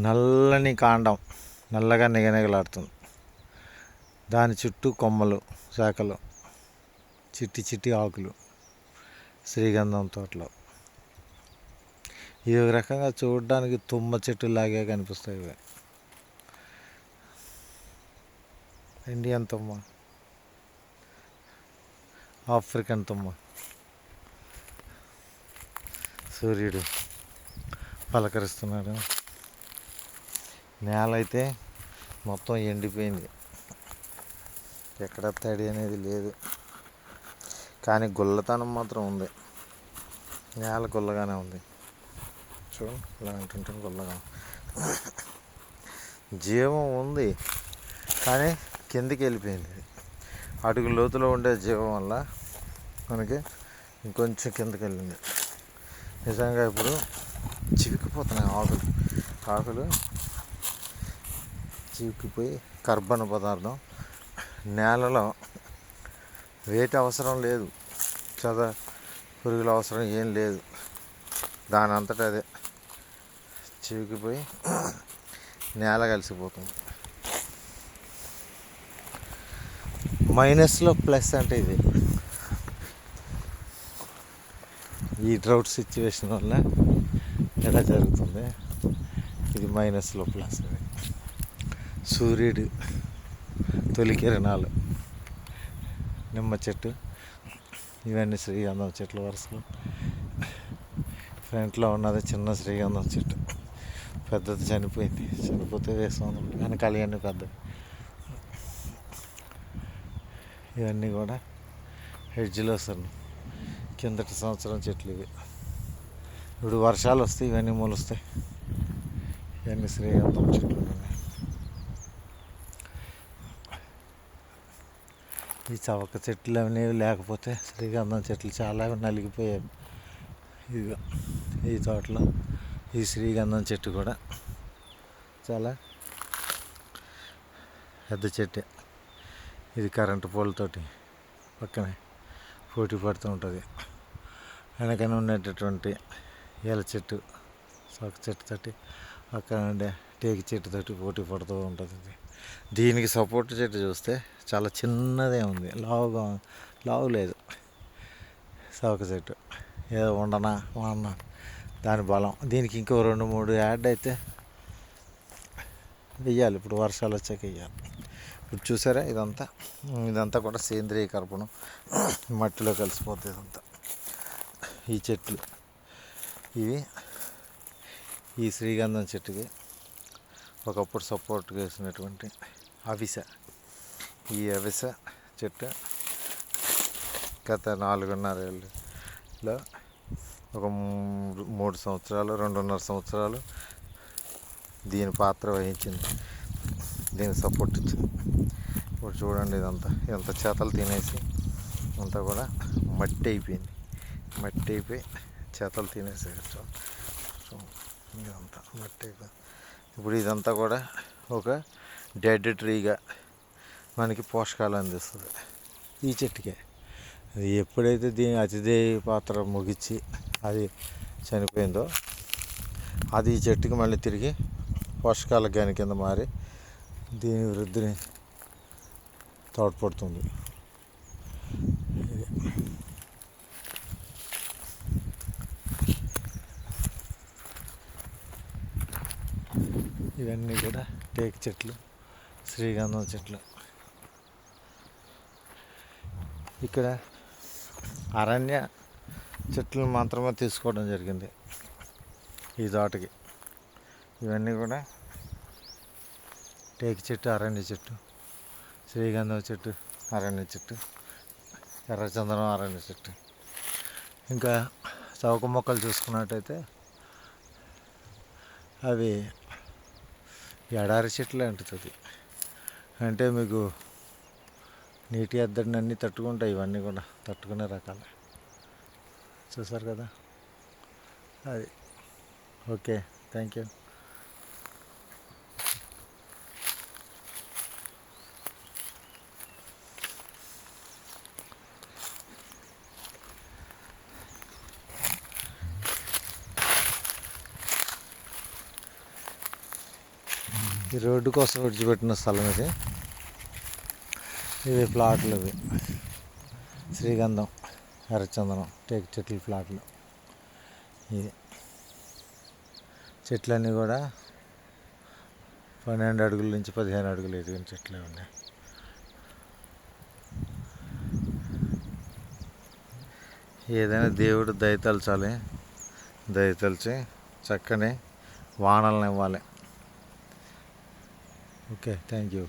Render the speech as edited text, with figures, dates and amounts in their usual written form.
నల్లని కాండం నల్లగా నిగనిగలాడుతుంది. దాని చుట్టూ కొమ్మలు, శాఖలు, చిట్టి చిట్టి ఆకులు శ్రీగంధం తోటలో. ఈ రకంగా చూడడానికి తుమ్మ చెట్టులాగే కనిపిస్తాయి ఇవి. ఇండియన్ తుమ్మ, ఆఫ్రికన్ తుమ్మ. సూర్యుడు పలకరిస్తున్నాడు. నేల అయితే మొత్తం ఎండిపోయింది, ఎక్కడ తడి అనేది లేదు. కానీ గుల్లతనం మాత్రం ఉంది. నేల గుల్లగానే ఉంది. చూడు, ఇలా అంటుంటే గుల్లగా. జీవం ఉంది కానీ కిందికి వెళ్ళిపోయింది. అడుగు లోతులో ఉండే జీవం వల్ల మనకి ఇంకొంచెం కిందకి వెళ్ళింది. నిజంగా ఇప్పుడు చివికిపోతున్నాయి ఆకులు చివికిపోయి కర్బన పదార్థం నేలలో వేటి అవసరం లేదు, పురుగుల అవసరం ఏం లేదు. దాని అంతటా అదే చివికిపోయి నేల కలిసిపోతుంది. మైనస్లో ప్లస్ అంటే ఇది. ఈ డ్రౌట్ సిచ్యువేషన్ వల్ల ఎలా జరుగుతుంది, ఇది మైనస్లో ప్లస్. సూర్యుడు తొలి కిరణాలు, నిమ్మ చెట్టు, ఇవన్నీ శ్రీగంధం చెట్లు వరుసలో. ఫ్రంట్లో ఉన్నది చిన్న శ్రీగంధం చెట్టు, పెద్దది చనిపోతే వేసాను. వెనకాల ఇవన్నీ పెద్దవి. ఇవన్నీ కూడా హెడ్జ్లో వస్తాను. కిందటి సంవత్సరం చెట్లు ఇవి. ఇప్పుడు వర్షాలు వస్తాయి, ఇవన్నీ మొలుస్తాయి. ఇవన్నీ శ్రీగంధం చెట్లు ఉన్నాయి. ఈ చవక చెట్లు అనేవి లేకపోతే శ్రీగంధం చెట్లు చాలా నలిగిపోయాయి. ఇది ఈ తోటలో ఈ శ్రీగంధం చెట్టు కూడా చాలా పెద్ద చెట్టే. ఇది కరెంటు పోల్తోటి పక్కనే పోటీ పడుతూ ఉంటుంది. వెనకన ఉండేటటువంటి ఏల చెట్టు, సొక చెట్టుతోటి, అక్కడ ఉండే టేకి చెట్టుతోటి పోటీ పడుతూ ఉంటుంది. దీనికి సపోర్ట్ చెట్టు చూస్తే చాలా చిన్నదే ఉంది, లావు లేదు. సొక చెట్టు ఏదో ఉండనా దాని బలం. దీనికి ఇంకో 2-3 యాడ్ అయితే వెయ్యాలి. ఇప్పుడు వర్షాలు వచ్చాక వెయ్యాలి. ఇప్పుడు చూసారా, ఇదంతా కూడా సేంద్రియ కర్బనం మట్టిలో కలిసిపోతుంది. ఇదంతా ఈ చెట్లు ఇవి. ఈ శ్రీగంధం చెట్టుకి ఒకప్పుడు సపోర్ట్ వేసినటువంటి అవిసె. ఈ అవిసె చెట్టు గత 4.5 ఏళ్ళలో ఒక 3 సంవత్సరాలు 2.5 సంవత్సరాలు దీని పాత్ర వహించింది, దీనికి సపోర్ట్ ఇచ్చింది. ఇప్పుడు చూడండి, ఇదంతా చేతలు తినేసి అంతా కూడా మట్టి అయిపోయి చేతలు తినేసేయచ్చు. ఇదంతా మట్టి అయిపోయింది. ఇప్పుడు ఇదంతా కూడా ఒక డెడ్ ట్రీగా మనకి పోషకాలు అందిస్తుంది ఈ చెట్టుకే. అది ఎప్పుడైతే దీని అతిథేయ పాత్ర ముగించి అది చనిపోయిందో, అది ఈ చెట్టుకి మళ్ళీ తిరిగి పోషకాల గని కింద మారి దీని వృద్ధిని తోడ్పడుతుంది. ఇవన్నీ కూడా టేకు చెట్లు, శ్రీగంధం చెట్లు. ఇక్కడ అరణ్య చెట్లు మాత్రమే తీసుకోవడం జరిగింది ఈ తోటకి. ఇవన్నీ కూడా టేకు చెట్టు, అరణ్య చెట్టు, శ్రీగంధం చెట్టు, అరణ్య చెట్టు, ఎర్రచందనం అరణ్య చెట్టు. ఇంకా చౌక మొక్కలు చూసుకున్నట్టయితే అవి ఎడారి చెట్లు అంటుతుంది. అంటే మీకు నీటి ఎద్దడిని అన్నీ తట్టుకుంటాయి. ఇవన్నీ కూడా తట్టుకునే రకాలు. చూసారు కదా, అది. Okay, thank you. ఈ రోడ్డు కోసం విడిచిపెట్టిన స్థలం ఇది. ఇవి ప్లాట్లు, ఇవి శ్రీగంధం, ఎర్రచందనం, టేకు చెట్లు ప్లాట్లు. ఇది చెట్లన్నీ కూడా 12 అడుగుల నుంచి 15 అడుగులు ఎదిగిన చెట్లే ఉన్నాయి. ఏదైనా దేవుడు దయతలచాలి, దయతలిచి చక్కని వానలను ఇవ్వాలి. Okay, thank you.